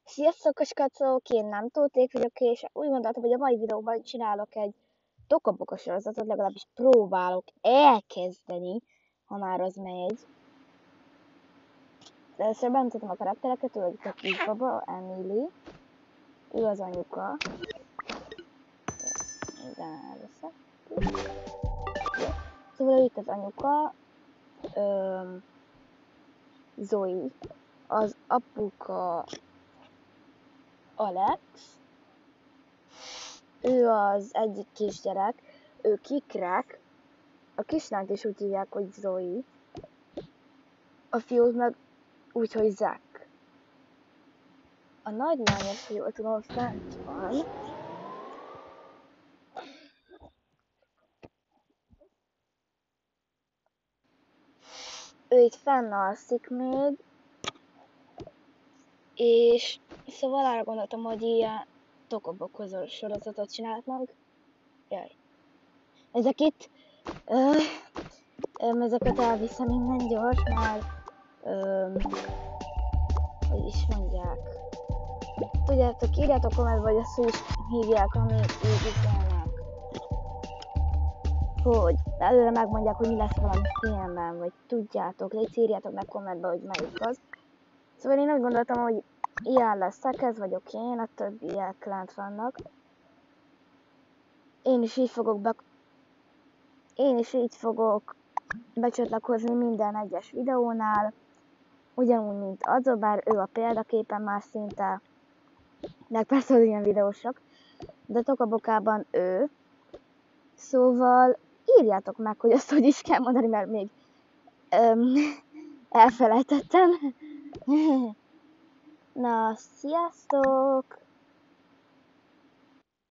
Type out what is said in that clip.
Sziasztok, kacok! Én nem Tóték vagyok, és úgy gondoltam, hogy a mai videóban csinálok egy Tokaboka sorozatot, legalábbis próbálok elkezdeni, ha már az megy. De először bemutatom a karaktereket, ő a kisbaba, Emily, ő az anyuka. Igen, először. Szóval itt az anyuka, Zoe, az apuka Alex, ő az egyik kisgyerek, ő Kikrák, a kislányt is úgy hívják, hogy Zoe, a fiút meg úgy, hogy Zack. A nagylányos, hogy jól tudom, fent van. Ő itt fenn alszik még, és szóval arra gondoltam, hogy ilyen Tokobokhoz sorozatot csinálhatnánk. Jaj. Ezek itt, ezeket elviszem innen gyors, mert, hogy is mondják. Tudjátok, írjátok kommentbe, hogy azt is hívják, ami így üzenek. Hogy előre megmondják, hogy mi lesz valami filmben, vagy tudjátok, légy írjátok meg kommentbe, hogy melyik az. Szóval én úgy gondoltam, hogy ilyen leszek, ez vagyok én, a többiek lent vannak. Én is így fogok becsatlakozni minden egyes videónál, ugyanúgy, mint Adzo, bár ő a példaképen már szinte, de persze az ilyen videósok, de Tokabokában ő. Szóval írjátok meg, hogy azt hogy is kell mondani, mert még elfelejtettem. Na, sziasztok!